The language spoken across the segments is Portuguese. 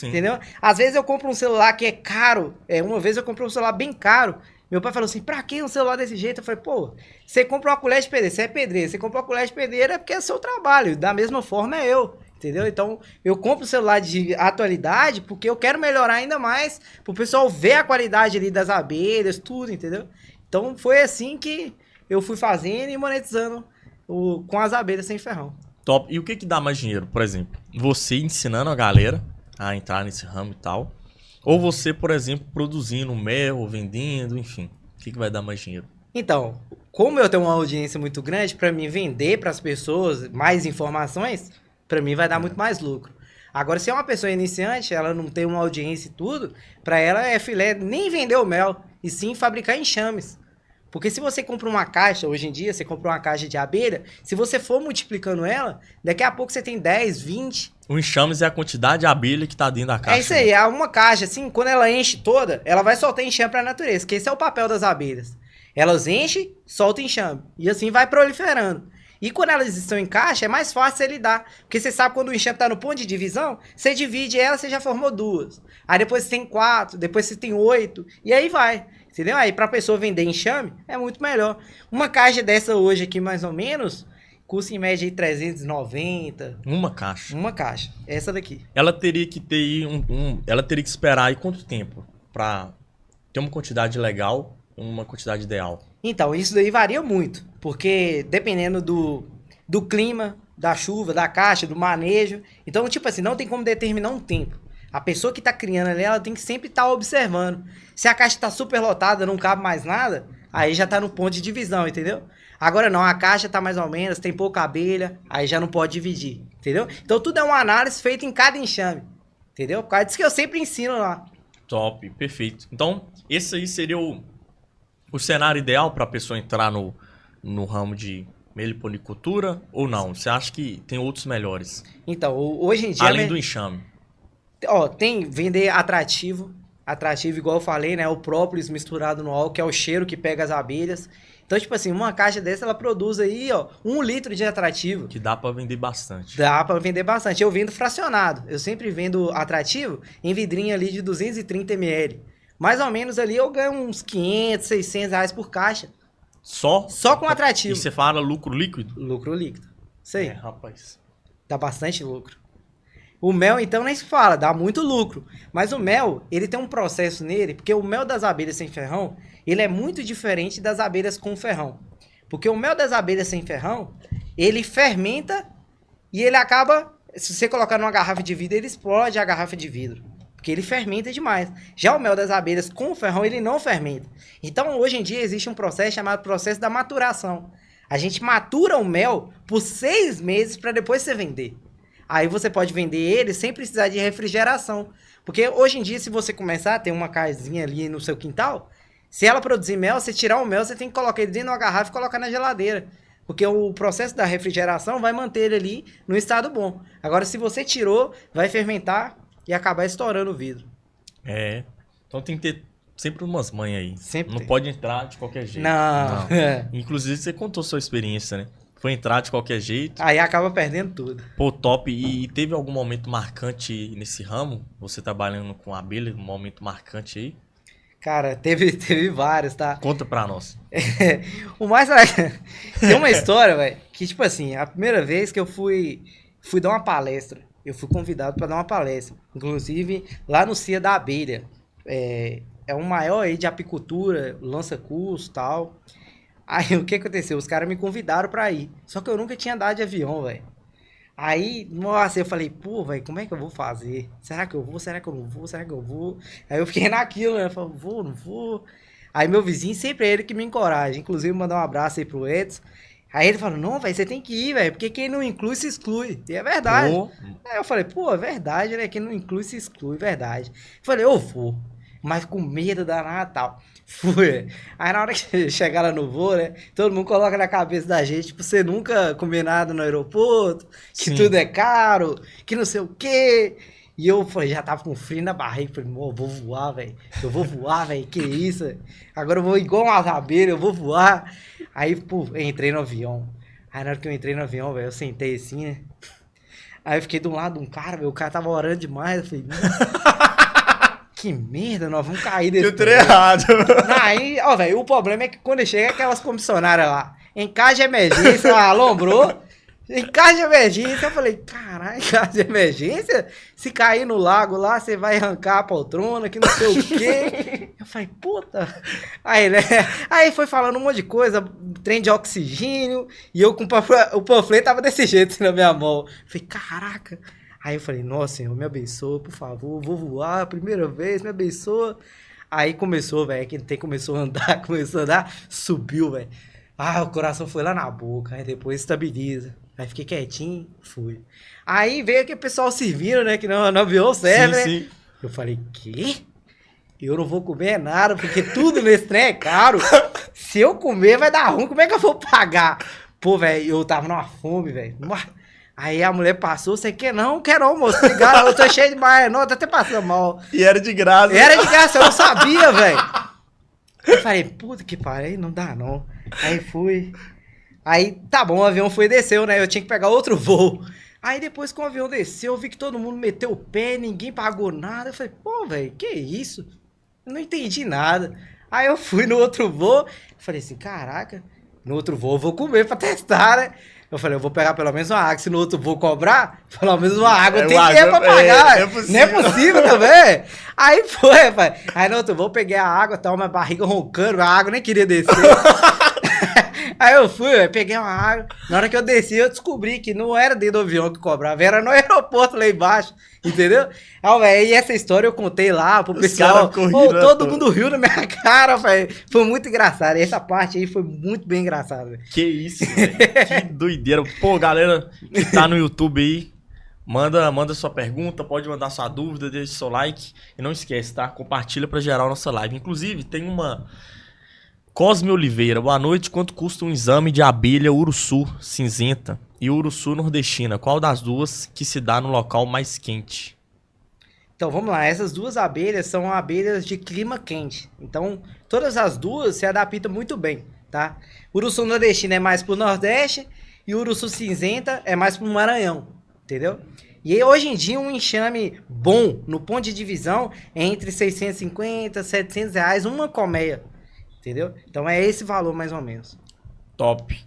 Sim. Entendeu? Às vezes eu compro um celular que é caro. Uma vez eu comprei um celular bem caro. Meu pai falou assim, pra que um celular desse jeito? Eu falei, pô, você compra uma colher de pedreiro, você é pedreiro, você compra uma colher de pedreiro é porque é seu trabalho. Da mesma forma é eu. Entendeu? Então, eu compro o celular de atualidade porque eu quero melhorar ainda mais, pro pessoal ver a qualidade ali das abelhas, tudo, entendeu? Então, foi assim que eu fui fazendo e monetizando com as abelhas sem ferrão. Top. E o que dá mais dinheiro, por exemplo? Você ensinando a galera a entrar nesse ramo e tal. Ou você, por exemplo, produzindo mel, vendendo, enfim. O que vai dar mais dinheiro? Então, como eu tenho uma audiência muito grande, para mim vender para as pessoas mais informações, para mim vai dar muito mais lucro. Agora, se é uma pessoa iniciante, ela não tem uma audiência e tudo, para ela é filé nem vender o mel, e sim fabricar enxames. Porque se você compra uma caixa, hoje em dia, você compra uma caixa de abelha, se você for multiplicando ela, daqui a pouco você tem 10, 20. O enxames é a quantidade de abelha que tá dentro da caixa. É isso aí, é uma caixa, assim, quando ela enche toda, ela vai soltar enxame para a natureza, que esse é o papel das abelhas. Elas enchem, soltam enxame, e assim vai proliferando. E quando elas estão em caixa, é mais fácil você lidar. Porque você sabe quando o enxame está no ponto de divisão, você divide ela, você já formou duas. Aí depois você tem 4, depois você tem 8, e aí vai. Entendeu? Aí pra pessoa vender enxame, é muito melhor. Uma caixa dessa hoje aqui, mais ou menos, custa em média aí 390. Uma caixa. Uma caixa. Essa daqui. Ela teria que ter aí ela teria que esperar aí quanto tempo pra ter uma quantidade legal, uma quantidade ideal? Então, isso daí varia muito. Porque dependendo do clima, da chuva, da caixa, do manejo. Então, tipo assim, não tem como determinar um tempo. A pessoa que tá criando ali, ela tem que sempre estar observando. Se a caixa tá super lotada, não cabe mais nada, aí já tá no ponto de divisão, entendeu? Agora não, a caixa tá mais ou menos, tem pouca abelha, aí já não pode dividir, entendeu? Então tudo é uma análise feita em cada enxame, entendeu? Por causa disso que eu sempre ensino lá. Top, perfeito. Então, esse aí seria o cenário ideal para a pessoa entrar no ramo de meliponicultura ou não? Você acha que tem outros melhores? Então, hoje em dia... Além do enxame. Ó, tem vender atrativo igual eu falei, né? O própolis misturado no álcool, que é o cheiro que pega as abelhas. Então, tipo assim, uma caixa dessa, ela produz aí, ó, 1 litro de atrativo. Que dá para vender bastante. Dá pra vender bastante. Eu vendo fracionado. Eu sempre vendo atrativo em vidrinha ali de 230 ml. Mais ou menos ali eu ganho uns 500, 600 reais por caixa. Só? Só com atrativo. E você fala lucro líquido? Lucro líquido. Isso aí. Rapaz. Dá bastante lucro. O mel, então, nem se fala, dá muito lucro. Mas o mel, ele tem um processo nele, porque o mel das abelhas sem ferrão, ele é muito diferente das abelhas com ferrão. Porque o mel das abelhas sem ferrão, ele fermenta e ele acaba, se você colocar numa garrafa de vidro, ele explode a garrafa de vidro. Porque ele fermenta demais. Já o mel das abelhas com ferrão, ele não fermenta. Então, hoje em dia, existe um processo chamado processo da maturação. A gente matura o mel por 6 meses para depois você vender. Aí você pode vender ele sem precisar de refrigeração. Porque hoje em dia, se você começar a ter uma casinha ali no seu quintal, se ela produzir mel, você tirar o mel, você tem que colocar ele dentro de uma garrafa e colocar na geladeira. Porque o processo da refrigeração vai manter ele ali no estado bom. Agora, se você tirou, vai fermentar e acabar estourando o vidro. É. Então tem que ter sempre umas manhas aí. Sempre não tem. pode entrar de qualquer jeito. Não. Inclusive, você contou sua experiência, né? Foi entrar de qualquer jeito. Aí acaba perdendo tudo. Pô, top. E teve algum momento marcante nesse ramo? Você trabalhando com abelha, um momento marcante aí? Cara, teve vários, tá? Conta pra nós. O mais... Tem uma história, velho, que tipo assim, a primeira vez que eu fui dar uma palestra, eu fui convidado para dar uma palestra, inclusive lá no CIA da Abelha. É um maior aí de apicultura, lança curso e tal. Aí o que aconteceu? Os caras me convidaram pra ir. Só que eu nunca tinha andado de avião, velho. Aí, nossa, eu falei, pô, velho, como é que eu vou fazer? Será que eu vou? Será que eu não vou? Será que eu vou? Aí eu fiquei naquilo, né? Eu falei, vou, não vou. Aí meu vizinho, sempre é ele que me encoraja. Inclusive, mandar um abraço aí pro Edson. Aí ele falou, não, velho, você tem que ir, velho, porque quem não inclui se exclui. E é verdade. Pô. Aí eu falei, pô, é verdade, né? Quem não inclui se exclui, verdade. Eu falei, eu vou. Mas com medo da Natal. Fui. Aí na hora que chegar lá no voo, né? Todo mundo coloca na cabeça da gente, tipo, você nunca comer nada no aeroporto, que Sim. tudo é caro, que não sei o quê. E eu falei, já tava com frio na barriga. Falei, eu vou voar, velho. Eu vou voar, velho. Que isso, véio? Agora eu vou igual umas abelhas, eu vou voar. Aí, pô, eu entrei no avião. Aí na hora que eu entrei no avião, velho, eu sentei assim, né? Aí eu fiquei do lado de um cara, meu, o cara tava orando demais. Eu falei, que merda, nós vamos cair desse. Eu trei errado. Aí, ó, velho, o problema é que quando chega aquelas comissionárias lá, em caso de emergência, ela alombrou. Em caso de emergência, eu falei, caralho, em caso de emergência, se cair no lago lá, você vai arrancar a poltrona, que não sei o quê. Eu falei, puta. Aí, né? Aí foi falando um monte de coisa, trem de oxigênio, e eu com o panfleto tava desse jeito assim, na minha mão. Eu falei, caraca. Aí eu falei, nossa, Senhor, me abençoa, por favor, vou voar, primeira vez, me abençoa. Aí começou, velho, começou a andar, subiu, velho. Ah, o coração foi lá na boca, aí depois estabiliza. Aí fiquei quietinho, fui. Aí veio aquele pessoal servindo, né, que no avião serve, né? Sim. Eu falei, quê? Eu não vou comer nada, porque tudo nesse trem é caro. Se eu comer, vai dar ruim, como é que eu vou pagar? Pô, velho, eu tava numa fome, velho. Aí a mulher passou, você quer não? Quero não, moço. Obrigado, eu tô cheio de mal. Não, tô até passando mal. E era de graça. Era de graça, eu não sabia, velho. Eu falei, puta que pariu, não dá não. Aí fui. Aí, tá bom, o avião foi e desceu, né? Eu tinha que pegar outro voo. Aí depois que o avião desceu, eu vi que todo mundo meteu o pé, ninguém pagou nada. Eu falei, pô, velho, que isso? Eu não entendi nada. Aí eu fui no outro voo, falei assim, caraca, no outro voo eu vou comer pra testar, né? Eu falei, eu vou pegar pelo menos uma água, se no outro vou cobrar, pelo menos uma água tem que ter pra pagar. Não é possível também. Aí foi, rapaz. Aí no outro voo eu peguei a água, tava minha barriga roncando, a água nem queria descer. Aí eu fui, peguei uma água. Na hora que eu desci, eu descobri que não era dentro do avião que cobrava, era no aeroporto lá embaixo, entendeu? E essa história eu contei lá pro pessoal. Todo mundo riu na minha cara, velho. Foi muito engraçado. E essa parte aí foi muito bem engraçada. Que isso, velho. Que doideira. Pô, galera que tá no YouTube aí, manda sua pergunta, pode mandar sua dúvida, deixa seu like. E não esquece, tá? Compartilha pra gerar a nossa live. Inclusive, tem uma... Cosme Oliveira, boa noite. Quanto custa um exame de abelha uruçu cinzenta e uruçu nordestina? Qual das duas que se dá no local mais quente? Então, vamos lá. Essas duas abelhas são abelhas de clima quente. Então, todas as duas se adaptam muito bem, tá? Uruçu nordestina é mais pro Nordeste e uruçu cinzenta é mais pro Maranhão, entendeu? E hoje em dia um enxame bom, no ponto de divisão, é entre 650 e 700 reais uma colmeia. Entendeu? Então é esse valor mais ou menos. Top.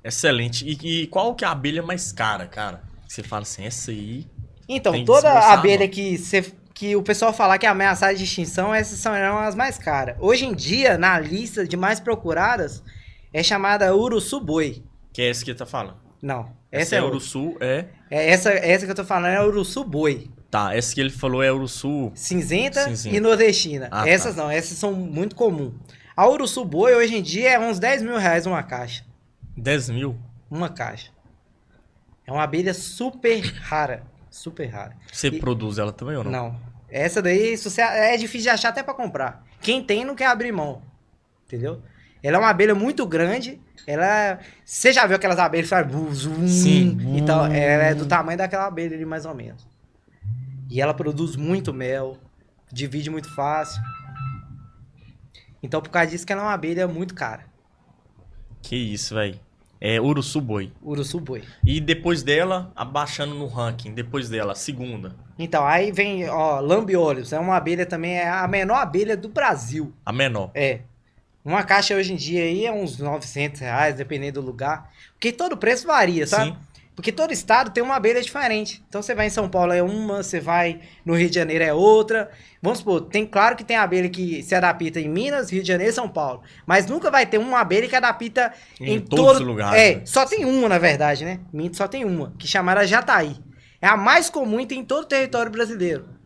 Excelente. E qual que é a abelha mais cara, cara? Você fala assim, essa aí... Então, toda abelha que o pessoal falar que é ameaçada de extinção, essas são as mais caras. Hoje em dia, na lista de mais procuradas, é chamada uruçu-boi. Que é essa que tá falando? Não. Essa é uruçu, Essa que eu tô falando é uruçu-boi. Tá, essa que ele falou é uruçu... Cinzenta. E nordestina. Essas tá. Não, essas são muito comuns. A uruçu-boi hoje em dia é uns 10 mil reais uma caixa. 10 mil? Uma caixa. É uma abelha super rara. Super rara. Você produz ela também ou não? Não. Essa daí é difícil de achar até pra comprar. Quem tem não quer abrir mão. Entendeu? Ela é uma abelha muito grande. Você já viu aquelas abelhas que fazem zoom? Sim. Então, ela é do tamanho daquela abelha ali, mais ou menos. E ela produz muito mel. Divide muito fácil. Então, por causa disso que ela é uma abelha muito cara. Que isso, velho. É uruçu-boi. Uruçu-boi. E depois dela, abaixando no ranking. Depois dela, a segunda. Então, aí vem, ó, lambiolhos. É uma abelha também, é a menor abelha do Brasil. A menor. É. Uma caixa hoje em dia aí é uns 900 reais, dependendo do lugar. Porque todo preço varia, sabe? Sim. Porque todo estado tem uma abelha diferente. Então você vai em São Paulo é uma, você vai no Rio de Janeiro é outra. Vamos supor, claro que tem abelha que se adapta em Minas, Rio de Janeiro e São Paulo. Mas nunca vai ter uma abelha que adapta em todos os lugares. É, só tem uma, na verdade, né? Só tem uma, que chamaram Jataí. É a mais comum e tem em todo o território brasileiro.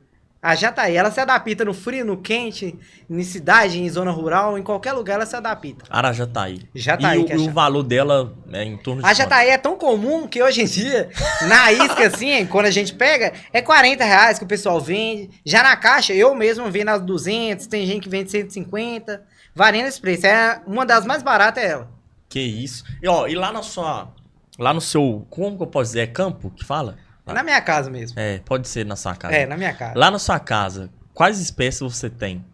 A Jataí, ela se adapta no frio, no quente, em cidade, em zona rural, em qualquer lugar ela se adapta. Arajataí. Jataí. E o valor dela é em torno de A Jataí é tão comum que hoje em dia, na isca assim, quando a gente pega, é 40 reais que o pessoal vende. Já na caixa, eu mesmo vendo as 200, tem gente que vende 150, variando esse preço. É uma das mais baratas é ela. Que isso. E, ó, e lá no seu, como que eu posso dizer, é campo que fala? Na minha casa mesmo. É, pode ser na sua casa. É, na minha casa. Lá na sua casa, quais espécies você tem?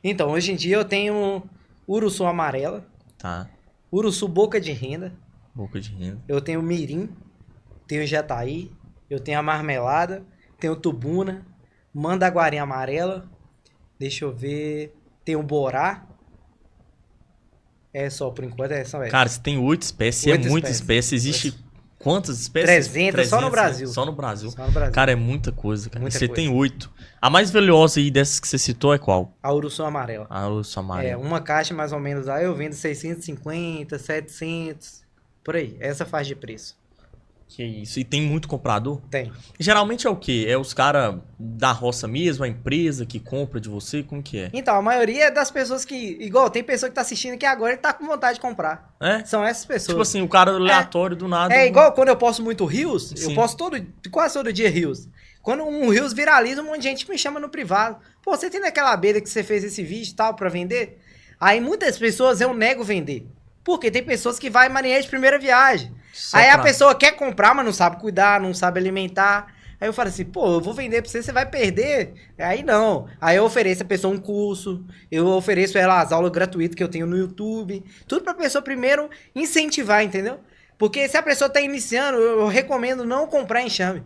Então, hoje em dia eu tenho uruçu amarela. Tá. Uruçu boca de renda. Boca de renda. Eu tenho mirim. Tenho jataí. Eu tenho a marmelada, tenho tubuna, mandaguarinha amarela, deixa eu ver, tem o borá. É só, por enquanto, são essas. Cara, você tem 8 espécies, é muita espécie. Existe quantas espécies? 300 só no Brasil. Só no Brasil. Só no Brasil. Cara, é muita coisa, cara. Muita Você coisa. tem 8. A mais valiosa aí dessas que você citou é qual? A uruçu amarela. A urso amarelo. Uma caixa mais ou menos lá eu vendo 650, 700, por aí. Essa faixa de preço. Que isso. E tem muito comprador? Tem. Geralmente é o quê? É os caras da roça mesmo, a empresa que compra de você? Como que é? Então, a maioria é das pessoas que... Igual, tem pessoa que tá assistindo aqui agora e tá com vontade de comprar. É? São essas pessoas. Tipo assim, o cara aleatório do nada. É igual quando eu posto muito Reels, Sim. eu posto quase todo dia Reels. Quando um Reels viraliza, um monte de gente me chama no privado. Pô, você tem aquela abelha que você fez esse vídeo e tal pra vender? Aí muitas pessoas eu nego vender. Porque tem pessoas que vai marinheiro de primeira viagem. Só Aí a pra- pessoa quer comprar, mas não sabe cuidar, não sabe alimentar. Aí eu falo assim, pô, eu vou vender pra você, você vai perder. Aí não. Aí eu ofereço a pessoa um curso, eu ofereço ela as aulas gratuitas que eu tenho no YouTube. Tudo pra pessoa primeiro incentivar, entendeu? Porque se a pessoa tá iniciando, eu recomendo não comprar enxame.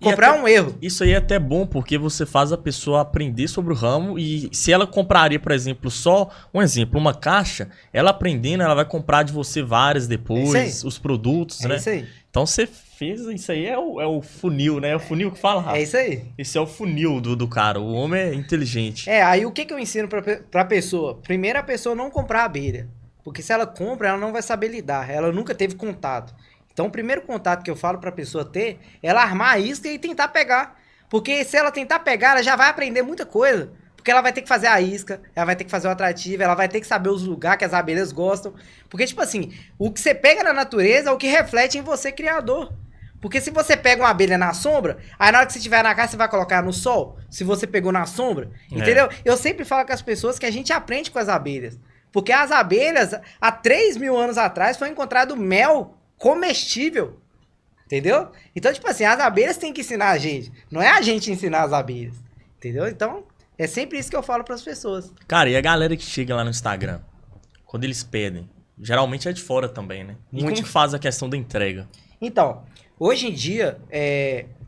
E Comprar até- é um erro. Isso aí é até bom, porque você faz a pessoa aprender sobre o ramo e se ela compraria, por exemplo, só um exemplo, uma caixa, ela aprendendo, ela vai comprar de você várias É depois, isso os produtos, É né? isso aí. Então você fez, isso aí é o funil, né? É o funil que fala, Rafa. É isso aí. Esse é o funil do cara, o homem é inteligente. Aí o que eu ensino pra pessoa? Primeiro, a pessoa não comprar abelha. Porque se ela compra, ela não vai saber lidar. Ela nunca teve contato. Então, o primeiro contato que eu falo pra pessoa ter, é ela armar a isca e tentar pegar. Porque se ela tentar pegar, ela já vai aprender muita coisa. Porque ela vai ter que fazer a isca, ela vai ter que fazer o atrativo, ela vai ter que saber os lugares que as abelhas gostam. Porque, tipo assim, o que você pega na natureza é o que reflete em você, criador. Porque se você pega uma abelha na sombra, aí na hora que você estiver na casa, você vai colocar no sol. Se você pegou na sombra, entendeu? Eu sempre falo com as pessoas que a gente aprende com as abelhas. Porque as abelhas, há 3.000 anos atrás, foi encontrado mel comestível. Entendeu? Então, tipo assim, as abelhas têm que ensinar a gente. Não é a gente ensinar as abelhas. Entendeu? Então, é sempre isso que eu falo pras pessoas. Cara, e a galera que chega lá no Instagram, quando eles pedem, geralmente é de fora também, né? E Muito. como que faz a questão da entrega? Então, hoje em dia,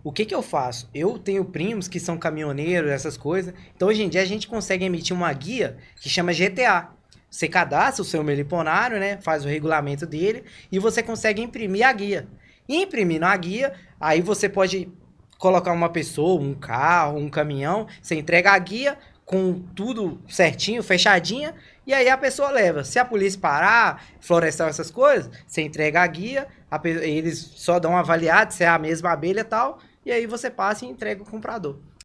o que eu faço? Eu tenho primos que são caminhoneiros, essas coisas. Então, hoje em dia, a gente consegue emitir uma guia que chama GTA. Você cadastra o seu meliponário, né? Faz o regulamento dele e você consegue imprimir a guia. E imprimindo a guia, aí você pode colocar uma pessoa, um carro, um caminhão, você entrega a guia com tudo certinho, fechadinha, e aí a pessoa leva. Se a polícia parar, florestal, essas coisas, você entrega a guia, eles só dão uma avaliada se é a mesma abelha e tal, e aí você passa e entrega o comprador.